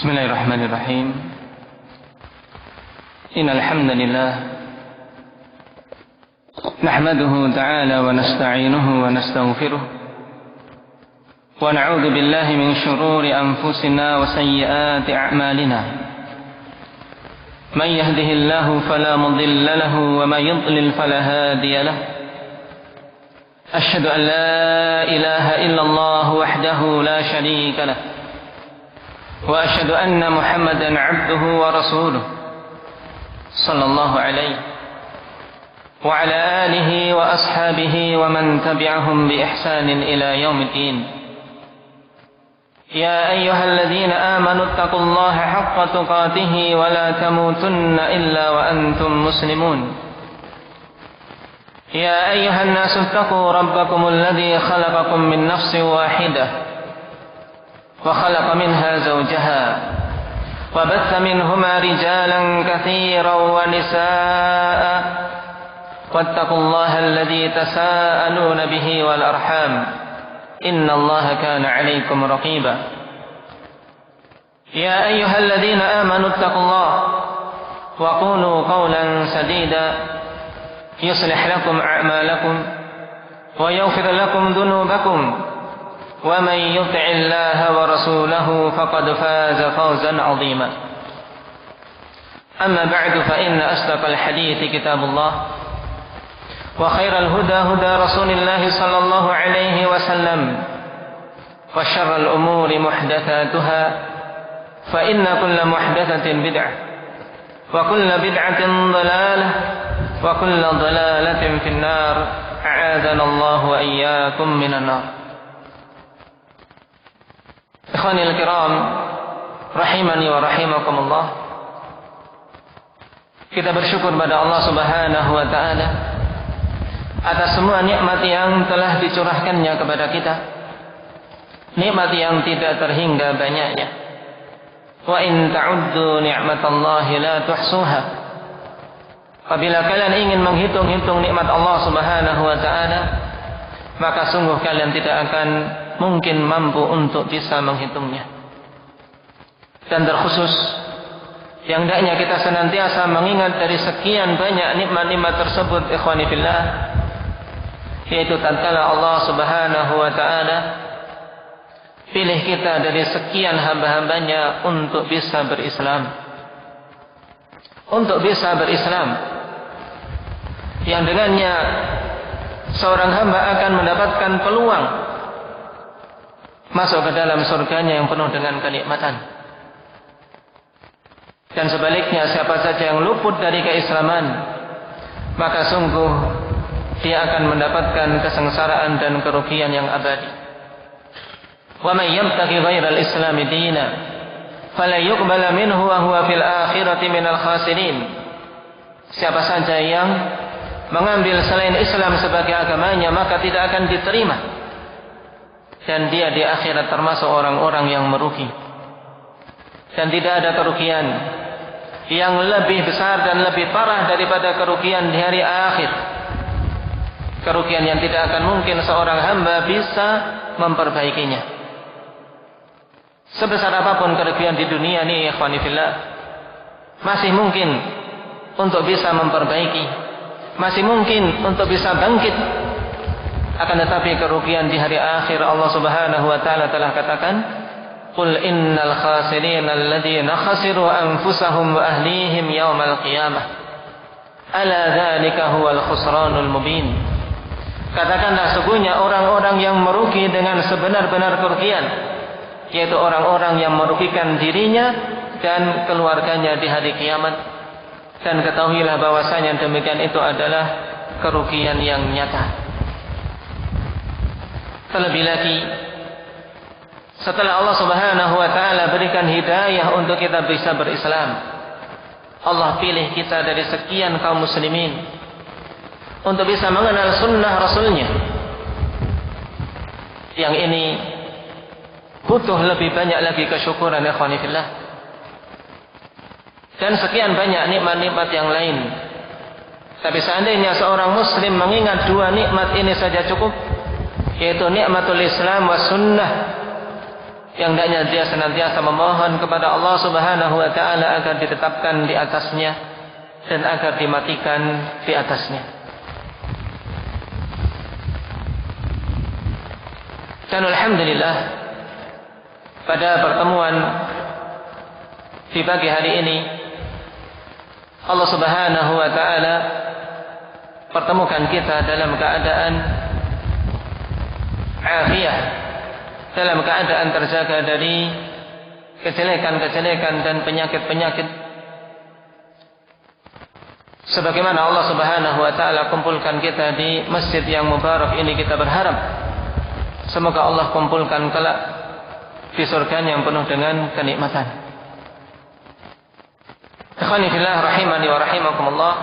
بسم الله الرحمن الرحيم إن الحمد لله نحمده تعالى ونستعينه ونستغفره ونعوذ بالله من شرور أنفسنا وسيئات أعمالنا من يهده الله فلا مضل له ومن يضلل فلا هادي له أشهد أن لا إله إلا الله وحده لا شريك له وأشهد أن محمدا عبده ورسوله صلى الله عليه وعلى آله وأصحابه ومن تبعهم بإحسان إلى يوم الدين يا أيها الذين آمنوا اتقوا الله حق تقاته ولا تموتن إلا وأنتم مسلمون يا أيها الناس اتقوا ربكم الذي خلقكم من نفس واحدة وخلق منها زوجها وبث منهما رجالا كثيرا ونساء واتقوا الله الذي تساءلون به والأرحام إن الله كان عليكم رقيبا يا أيها الذين آمنوا اتقوا الله وقولوا قولا سديدا يصلح لكم أعمالكم ويغفر لكم ذنوبكم ومن يطع الله ورسوله فقد فاز فوزا عظيما أما بعد فإن أصدق الحديث كتاب الله وخير الهدى هدى رسول الله صلى الله عليه وسلم وشر الأمور محدثاتها فإن كل محدثة بدعة وكل بدعة ضلالة وكل ضلالة في النار أعاذنا الله وإياكم من النار. Ikhwanil kiram rahimani wa rahimakumullah, kita bersyukur pada Allah Subhanahu wa taala atas semua nikmat yang telah dicurahkannya kepada kita, nikmat yang tidak terhingga banyaknya. Wa in ta'uddu ni'matallahi la tuhsuha. Apabila kalian ingin menghitung-hitung nikmat Allah Subhanahu wa taala, maka sungguh kalian tidak akan mungkin mampu untuk bisa menghitungnya. Dan terkhusus yang hendaknya kita senantiasa mengingat dari sekian banyak nikmat-nikmat tersebut, ikhwani fillah, yaitu tatkala Allah Subhanahu wa taala pilih kita dari sekian hamba-hambanya untuk bisa berislam. Untuk bisa berislam, yang dengannya seorang hamba akan mendapatkan peluang masuk ke dalam surganya yang penuh dengan kenikmatan. Dan sebaliknya, siapa saja yang luput dari keislaman, maka sungguh dia akan mendapatkan kesengsaraan dan kerugian yang abadi. Wa may yabtaghi ghairal islami dina fala yuqbala minhu wa huwa fil akhirati minal khasirin. Siapa saja yang mengambil selain Islam sebagai agamanya, maka tidak akan diterima, dan dia di akhirat termasuk orang-orang yang merugi. Dan tidak ada kerugian yang lebih besar dan lebih parah daripada kerugian di hari akhir. Kerugian yang tidak akan mungkin seorang hamba bisa memperbaikinya. Sebesar apapun kerugian di dunia ini, ikhwani fillah, masih mungkin untuk bisa memperbaiki, masih mungkin untuk bisa bangkit. Akan tetapi kerugian di hari akhir, Allah Subhanahu wa taala telah katakan, "Qul innal khasirina alladziina khasiru anfusahum wa ahlihim yaumal qiyamah. Ala dzalika huwal khusranul mubin." Katakanlah, sesungguhnya orang-orang yang merugi dengan sebenar-benar kerugian, yaitu orang-orang yang merugikan dirinya dan keluarganya di hari kiamat. Dan ketahuilah bahwasanya demikian itu adalah kerugian yang nyata. Terlebih lagi, setelah Allah Subhanahu wa taala berikan hidayah untuk kita bisa berislam, Allah pilih kita dari sekian kaum muslimin untuk bisa mengenal sunnah Rasulnya. Yang ini butuh lebih banyak lagi kesyukuran, ikhwani fillah. Dan sekian banyak nikmat-nikmat yang lain. Tapi seandainya seorang muslim mengingat dua nikmat ini saja cukup, yaitu nikmatul Islam wa sunnah, yang hendaknya dia senantiasa memohon kepada Allah Subhanahu wa taala agar ditetapkan di atasnya dan agar dimatikan di atasnya. Dan alhamdulillah pada pertemuan di pagi hari ini Allah Subhanahu wa taala pertemukan kita dalam keadaan afiyah, dalam keadaan terjaga dari kejelekan-kejelekan dan penyakit-penyakit. Sebagaimana Allah Subhanahu wa taala kumpulkan kita di masjid yang mubarak ini, kita berharap semoga Allah kumpulkan kelak di surga yang penuh dengan kenikmatan. Ikhwani fillah rahimani wa rahimakumullah.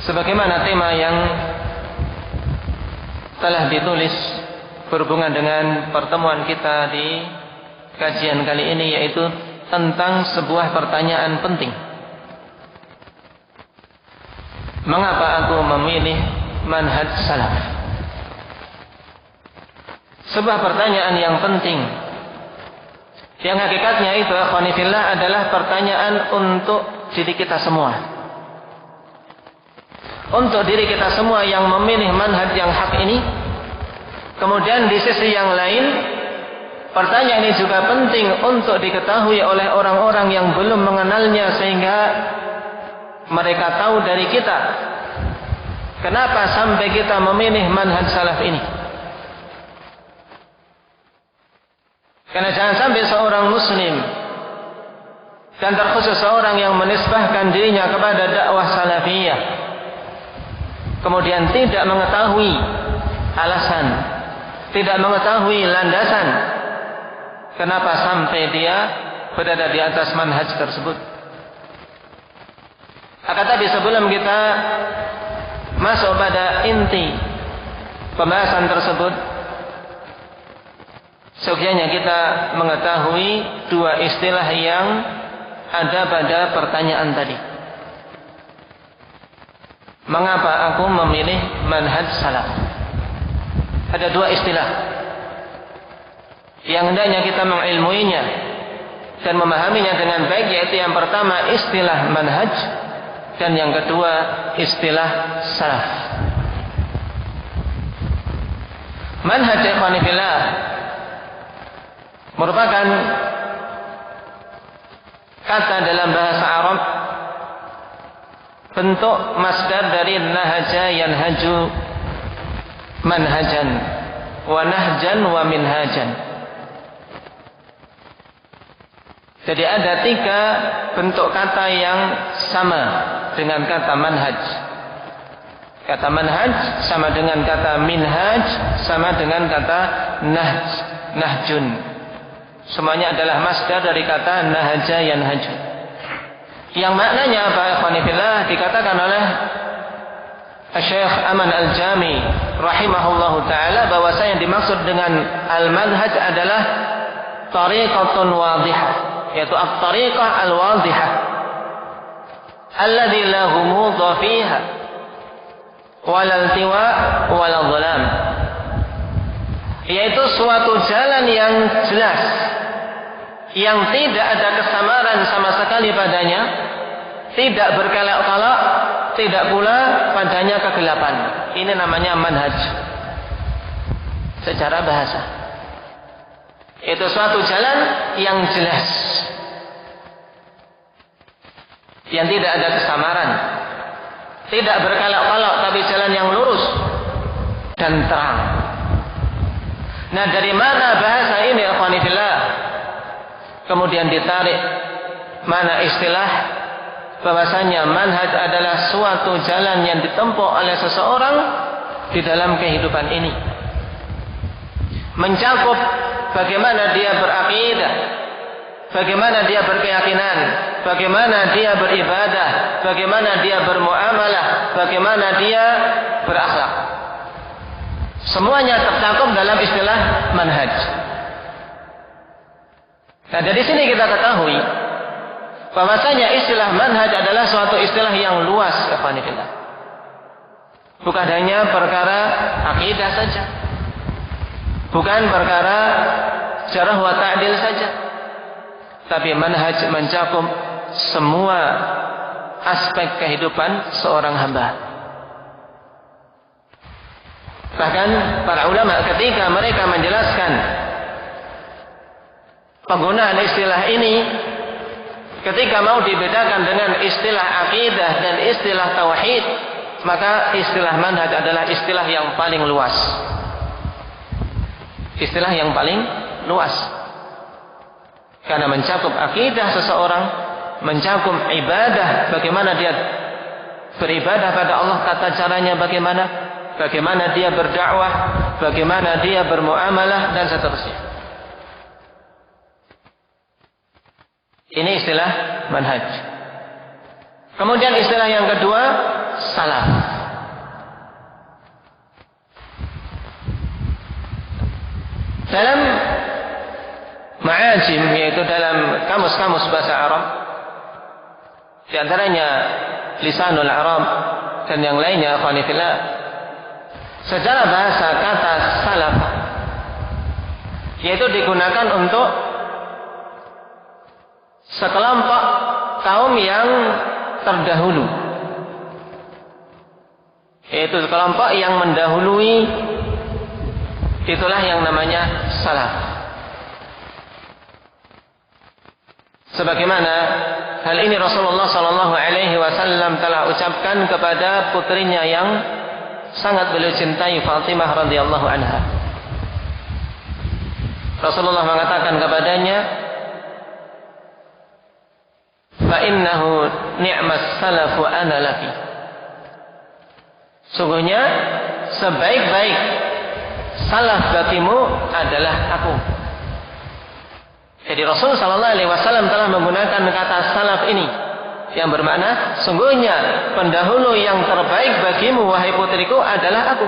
Sebagaimana tema yang telah ditulis berhubungan dengan pertemuan kita di kajian kali ini, yaitu tentang sebuah pertanyaan penting. Mengapa aku memilih manhaj salaf? Sebuah pertanyaan yang penting, yang hakikatnya itu akhwani fillah adalah pertanyaan untuk diri kita semua. Untuk diri kita semua yang memilih manhaj yang hak ini. Kemudian di sisi yang lain, pertanyaan ini juga penting untuk diketahui oleh orang-orang yang belum mengenalnya, sehingga mereka tahu dari kita kenapa sampai kita memilih manhaj salaf ini. Karena jangan sampai seorang muslim, dan terkhusus seorang yang menisbahkan dirinya kepada dakwah salafiyah, kemudian tidak mengetahui alasan, tidak mengetahui landasan kenapa sampai dia berada di atas manhaj tersebut. Akan tapi sebelum kita masuk pada inti pembahasan tersebut, seyogyanya kita mengetahui dua istilah yang ada pada pertanyaan tadi. Mengapa aku memilih manhaj salaf? Ada dua istilah yang hendaknya kita mengilmuinya dan memahaminya dengan baik, yaitu yang pertama istilah manhaj dan yang kedua istilah salaf. Manhaj ikhwani fillah merupakan kata dalam bahasa Arab, bentuk masdar dari nahaja yanhaju manhajan wa nahjan wa minhajan. Jadi ada tiga bentuk kata yang sama dengan kata manhaj. Kata manhaj sama dengan kata minhaj, sama dengan kata nahjun. Semuanya adalah masdar dari kata nahaja yanhaju. Yang maknanya apa ikhwani fillah? Dikatakan oleh Syekh Aman Al-Jami rahimahullahu taala bahwasanya yang dimaksud dengan al-manhaj adalah tariqatun wadhihah, yaitu at-tariqah al-wadhihah alladzi la ghumudha fiha wala iltiwa wala dhalam, yaitu suatu jalan yang jelas, yang tidak ada kesamaran sama sekali padanya, tidak berkelok-kelok, tidak pula padanya kegelapan. Ini namanya manhaj secara bahasa. Itu suatu jalan yang jelas, yang tidak ada kesamaran, tidak berkelok-kelok, tapi jalan yang lurus dan terang. Nah, dari mana bahasa ini ikhwani fillah kemudian ditarik mana istilah bahwasanya manhaj adalah suatu jalan yang ditempuh oleh seseorang di dalam kehidupan ini, mencakup bagaimana dia berakidah, bagaimana dia berkeyakinan, bagaimana dia beribadah, bagaimana dia bermuamalah, bagaimana dia berakhlak. Semuanya tercakup dalam istilah manhaj. Nah, dari sini kita ketahui bahwasanya istilah manhaj adalah suatu istilah yang luas, ikhwani fillah. Bukan hanya perkara akidah saja. Bukan perkara jarh wa ta'dil saja, tapi manhaj mencakup semua aspek kehidupan seorang hamba. Bahkan para ulama ketika mereka menjelaskan penggunaan istilah ini, ketika mau dibedakan dengan istilah akidah dan istilah tauhid, maka istilah manhaj adalah istilah yang paling luas. Istilah yang paling luas. Karena mencakup akidah seseorang, mencakup ibadah, bagaimana dia beribadah pada Allah, tata caranya bagaimana, bagaimana dia berdakwah, bagaimana dia bermuamalah, dan seterusnya. Ini istilah manhaj. Kemudian istilah yang kedua, salaf. Dalam ma'ajim, yaitu dalam kamus-kamus bahasa Arab, di antaranya Lisanul Arab dan yang lainnya, akhwanifillah, secara bahasa kata salaf yaitu digunakan untuk sekelompok kaum yang terdahulu, yaitu sekelompok yang mendahului, itulah yang namanya salaf. Sebagaimana hal ini Rasulullah sallallahu alaihi wasallam telah ucapkan kepada putrinya yang sangat beliau cintai, Fatimah radhiyallahu anha. Rasulullah mengatakan kepadanya, fa innahu ni'mas salafu ana laki. Sungguhnya sebaik-baik salaf bagimu adalah aku. Jadi Rasul sallallahu alaihi wasallam telah menggunakan kata salaf ini yang bermakna sungguhnya pendahulu yang terbaik bagimu wahai putriku adalah aku.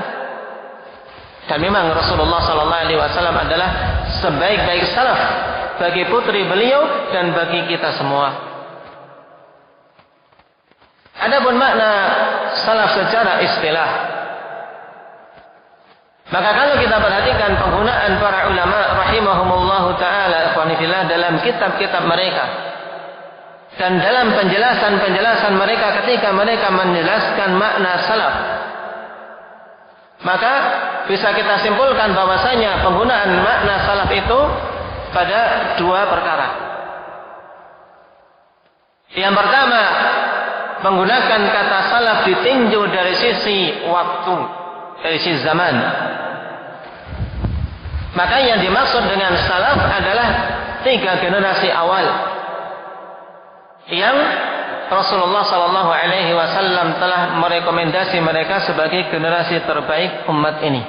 Dan memang Rasulullah sallallahu alaihi wasallam adalah sebaik-baik salaf bagi putri beliau dan bagi kita semua. Adapun makna salaf secara istilah, maka kalau kita perhatikan penggunaan para ulama rahimahumullahu ta'ala ikhwanifillah dalam kitab-kitab mereka dan dalam penjelasan-penjelasan mereka ketika mereka menjelaskan makna salaf, maka bisa kita simpulkan bahwasanya penggunaan makna salaf itu pada dua perkara. Yang pertama, menggunakan kata salaf ditinjau dari sisi waktu, dari sisi zaman. Maka yang dimaksud dengan salaf adalah 3 generasi awal yang Rasulullah sallallahu alaihi wasallam telah merekomendasi mereka sebagai generasi terbaik umat ini.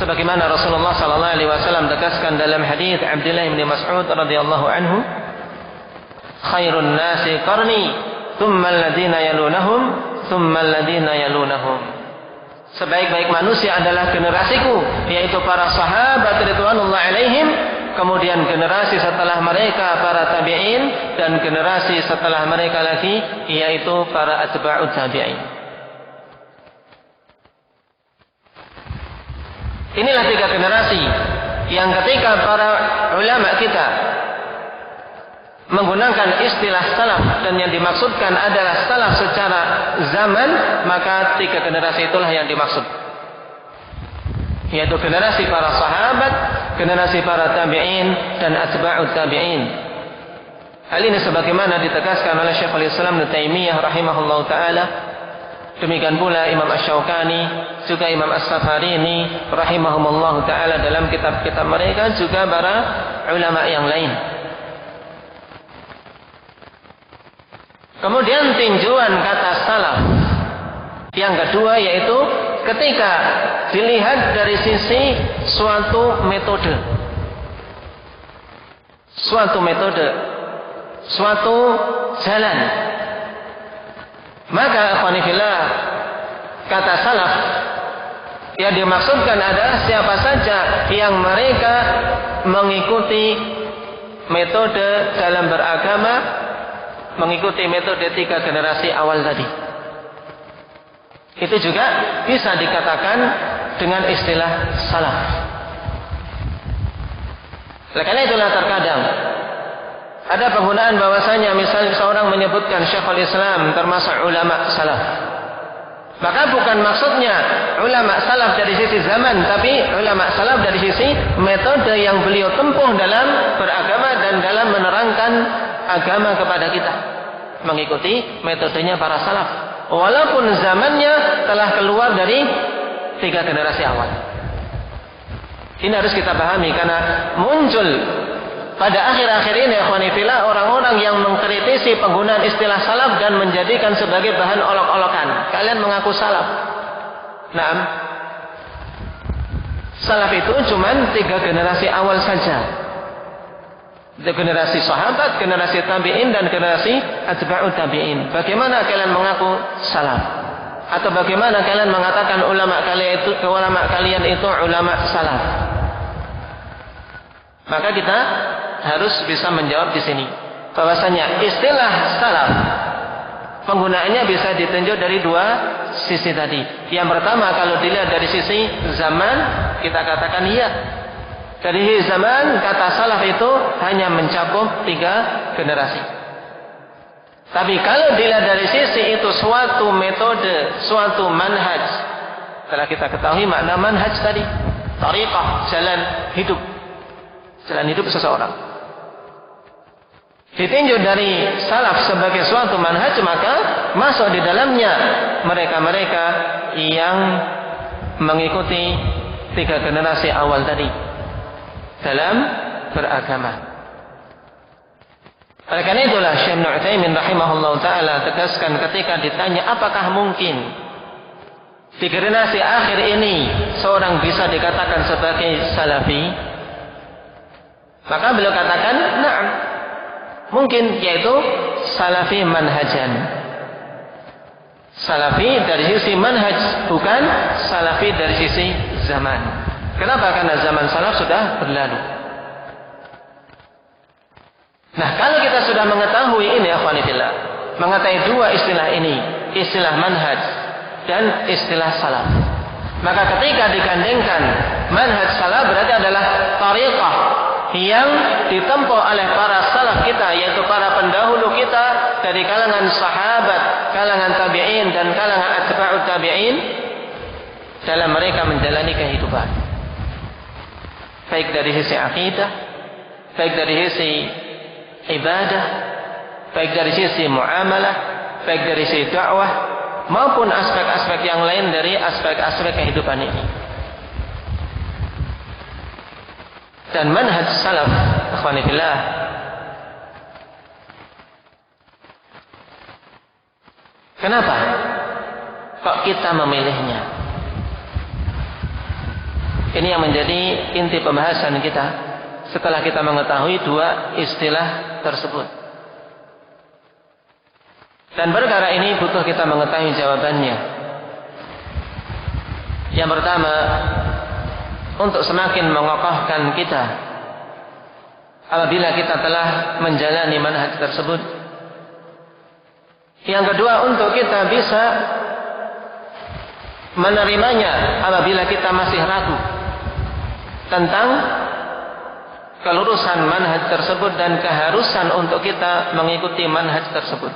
Sebagaimana Rasulullah sallallahu alaihi wasallam tegaskan dalam hadis Abdullah bin Mas'ud radhiyallahu anhu, khairun nasi qarni, thumma alladhina yalunahum, thumma alladhina yalunahum. Sebaik-baik manusia adalah generasiku, yaitu para sahabat ridwanullah alaihim, kemudian generasi setelah mereka para tabi'in, dan generasi setelah mereka lagi yaitu para atba'ut tabi'in. Inilah 3 generasi yang ketika para ulama kita menggunakan istilah salaf dan yang dimaksudkan adalah salaf secara zaman, maka 3 generasi itulah yang dimaksud, yaitu generasi para sahabat, generasi para tabi'in, dan atba'ut tabi'in. Hal ini sebagaimana ditegaskan oleh Syekhul Islam Ibnu Taimiyah rahimahullahu taala, demikian pula Imam Asy-Syaukani, juga Imam As-Safarini rahimahumullahu taala dalam kitab-kitab mereka, juga para ulama yang lain. Kemudian tinjauan kata salaf yang kedua yaitu ketika dilihat dari sisi suatu metode, suatu jalan. Maka ikhwanifillah, kata salaf yang dimaksudkan adalah siapa saja yang mereka mengikuti metode dalam beragama, mengikuti metode 3 generasi awal tadi. Itu juga bisa dikatakan dengan istilah salaf. Karena itulah terkadang ada penggunaan bahwasanya misalnya seorang menyebutkan Syekhul Islam termasuk ulama salaf. Maka bukan maksudnya ulama salaf dari sisi zaman, tapi ulama salaf dari sisi metode yang beliau tempuh dalam beragama dan dalam menerangkan agama kepada kita. Mengikuti metodenya para salaf. Walaupun zamannya telah keluar dari 3 generasi awal. Ini harus kita pahami karena muncul pada akhir-akhir ini ikhwanifillah orang-orang yang mengkritisi penggunaan istilah salaf dan menjadikan sebagai bahan olok-olokan. Kalian mengaku salaf. Naam. Salaf itu cuma 3 generasi awal saja. Generasi sahabat, generasi tabi'in dan generasi atba'ut tabi'in. Bagaimana kalian mengaku salaf? Atau bagaimana kalian mengatakan ulama kalian itu ulama salaf? Maka kita harus bisa menjawab di sini bahwasanya istilah salaf penggunaannya bisa ditinjau dari 2 sisi tadi. Yang pertama, kalau dilihat dari sisi zaman, kita katakan iya. Dari sisi zaman, kata salaf itu hanya mencakup 3 generasi. Tapi kalau dilihat dari sisi itu suatu metode, suatu manhaj, telah kita ketahui makna manhaj tadi, tariqah, jalan hidup seseorang. Ditinjau dari salaf sebagai suatu manhaj, maka masuk di dalamnya mereka-mereka yang mengikuti 3 generasi awal tadi dalam beragama. Oleh karena itulah Syekh Ibnu Utsaimin rahimahullah ta'ala tegaskan ketika ditanya apakah mungkin di generasi akhir ini seorang bisa dikatakan sebagai salafi, maka beliau katakan na'am, mungkin, yaitu salafi manhajan. Salafi dari sisi manhaj, bukan salafi dari sisi zaman. Kenapa? Karena zaman salaf sudah berlalu. Nah, kalau kita sudah mengetahui ini akhwanillah, mengetahui 2 istilah ini, istilah manhaj dan istilah salaf, maka ketika digandengkan manhaj salaf berarti adalah tariqah yang ditempuh oleh para salaf kita, yaitu para pendahulu kita dari kalangan sahabat, kalangan tabi'in dan kalangan atba'ut tabi'in dalam mereka menjalani kehidupan, baik dari sisi akidah, baik dari sisi ibadah, baik dari sisi muamalah, baik dari sisi dakwah, maupun aspek-aspek yang lain dari aspek-aspek kehidupan ini. Dan manhaj salaf, ikhwanillah, kenapa kok kita memilihnya? Ini yang menjadi inti pembahasan kita setelah kita mengetahui 2 istilah tersebut. Dan perkara ini butuh kita mengetahui jawabannya. Yang pertama, untuk semakin mengokohkan kita apabila kita telah menjalani manhaj tersebut. Yang kedua, untuk kita bisa menerimanya apabila kita masih ragu tentang kelurusan manhaj tersebut dan keharusan untuk kita mengikuti manhaj tersebut.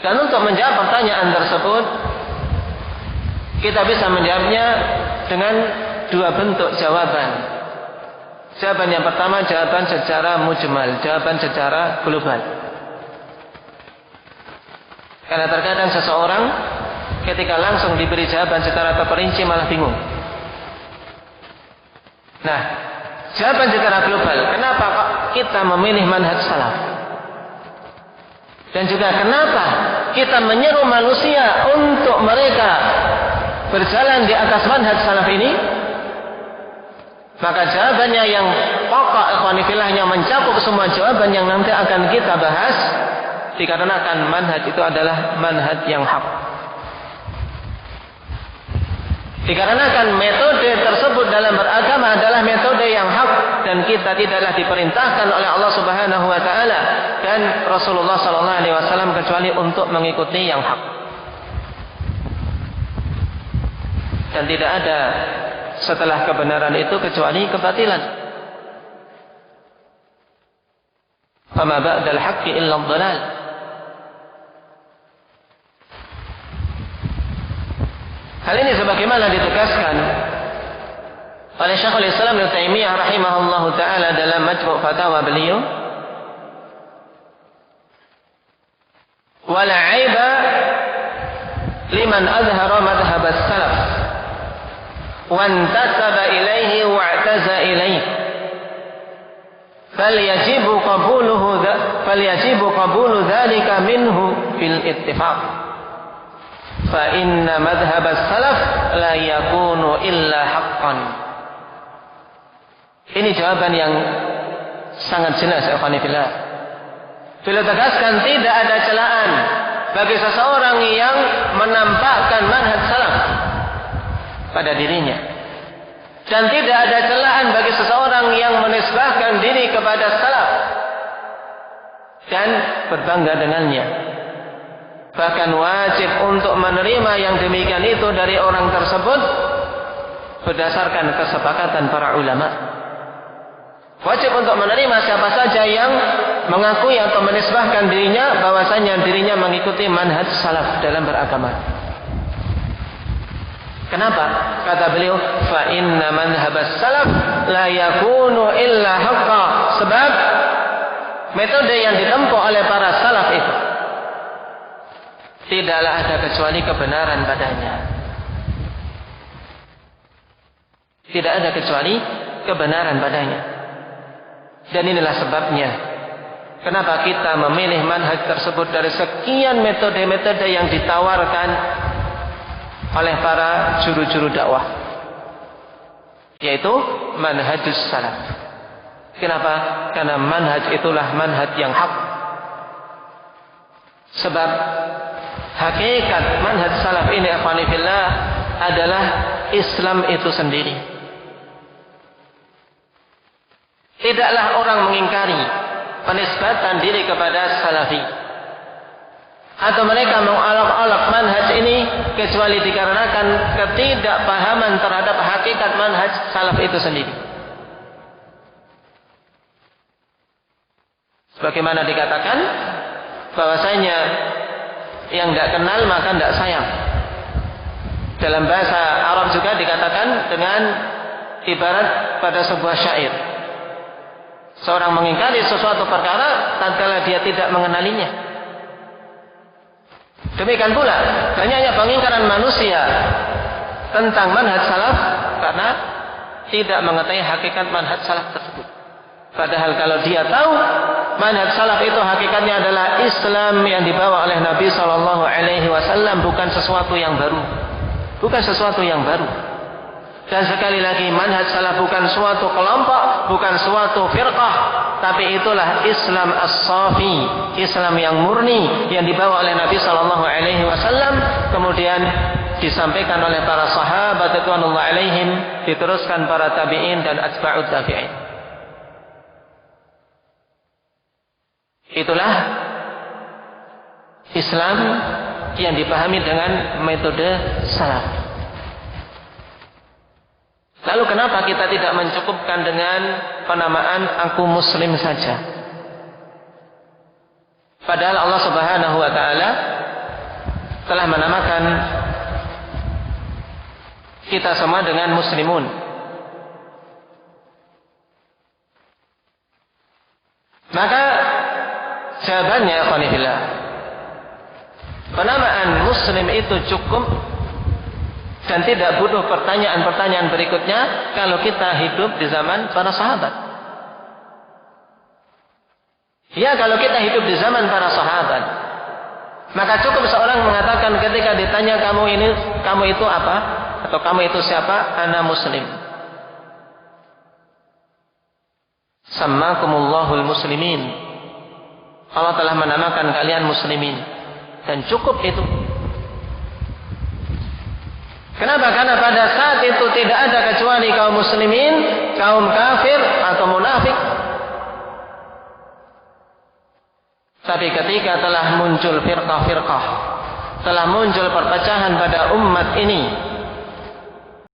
Dan untuk menjawab pertanyaan tersebut, kita bisa menjawabnya dengan 2 bentuk jawaban. Jawaban yang pertama, jawaban secara mujmal, jawaban secara global. Karena terkadang seseorang ketika langsung diberi jawaban secara terperinci malah bingung. Nah, jawaban secara global, kenapa kok kita memilih manhaj salaf? Dan juga kenapa kita menyeru manusia untuk mereka berjalan di atas manhaj salaf ini? Maka jawabannya yang pokok ikhwanifillah yang mencakup semua jawaban yang nanti akan kita bahas, dikarenakan manhaj itu adalah manhaj yang hak. Dikarenakan metode tersebut dalam beragama adalah metode yang hak dan kita tidaklah diperintahkan oleh Allah Subhanahu wa taala dan Rasulullah sallallahu alaihi wasallam kecuali untuk mengikuti yang hak. Dan tidak ada setelah kebenaran itu kecuali kebatilan. Fama ba'dal haqqi illa dhalal. Hal ini sebagaimana ditegaskan oleh Syekhul Islam Ibnu Taimiyah rahimahullahu taala dalam Majmu' Fatawa beliau, wala 'aiba liman azhara madhhab as-salaf wa intasaba ilaihi wa i'taza ilaihi falyajibu qabulu dhalika minhu fil ittifaq fa inna madhhab as-salaf la yakunu illa haqqan. Ini jawaban yang sangat jelas, ikhwan fillah. Beliau tegaskan tidak ada celaan bagi seseorang yang menampakkan manhaj salaf pada dirinya, dan tidak ada celaan bagi seseorang yang menisbahkan diri kepada salaf dan berbangga dengannya. Bahkan wajib untuk menerima yang demikian itu dari orang tersebut berdasarkan kesepakatan para ulama. Wajib untuk menerima siapa saja yang mengakui atau menisbahkan dirinya bahwasanya dirinya mengikuti manhaj salaf dalam beragama. Kenapa? Kata beliau, fa inna manhabas salaf la yakunu illa haqqa. Sebab metode yang ditempuh oleh para salaf itu tidaklah ada kecuali kebenaran padanya. Tidak ada kecuali kebenaran padanya. Dan inilah sebabnya kenapa kita memilih manhaj tersebut dari sekian metode-metode yang ditawarkan oleh para juru-juru dakwah, yaitu manhajus salaf. Kenapa? Karena manhaj itulah manhaj yang hak. Sebab hakikat manhaj salaf ini, akhwani fillah, adalah Islam itu sendiri. Tidaklah orang mengingkari penisbatan diri kepada salafi, atau mereka mengolok-olok manhaj ini kecuali dikarenakan ketidakpahaman terhadap hakikat manhaj salaf itu sendiri. Sebagaimana dikatakan bahwasanya yang tidak kenal maka tidak sayang. Dalam bahasa Arab juga dikatakan dengan ibarat pada sebuah syair. Seorang mengingkari sesuatu perkara tatkala dia tidak mengenalinya. Demikian pula banyaknya pengingkaran manusia tentang manhaj salaf karena tidak mengetahui hakikat manhaj salaf tersebut. Padahal kalau dia tahu manhaj salaf itu hakikatnya adalah Islam yang dibawa oleh Nabi SAW, bukan sesuatu yang baru. Bukan sesuatu yang baru. Dan sekali lagi, manhaj salaf bukan suatu kelompok, bukan suatu firqah, tapi itulah Islam as-safi, Islam yang murni yang dibawa oleh Nabi SAW, kemudian disampaikan oleh para sahabat radhiyallahu alaihim, diteruskan para tabi'in dan atba'ut tabi'in. Itulah Islam yang dipahami dengan metode salaf. Lalu kenapa kita tidak mencukupkan dengan penamaan aku muslim saja? Padahal Allah Subhanahu wa taala telah menamakan kita semua dengan muslimun. Maka jawabannya, akhwani fillah, penamaan muslim itu cukup dan tidak butuh pertanyaan-pertanyaan berikutnya kalau kita hidup di zaman para sahabat. Ya, kalau kita hidup di zaman para sahabat, maka cukup seorang mengatakan ketika ditanya kamu itu apa? Atau kamu itu siapa? Ana muslim. Sammakumullahul muslimin. Allah telah menamakan kalian muslimin. Dan cukup itu. Kenapa? Karena pada saat itu tidak ada kecuali kaum muslimin, kaum kafir atau munafik. Tapi ketika telah muncul firqah-firqah, telah muncul perpecahan pada umat ini,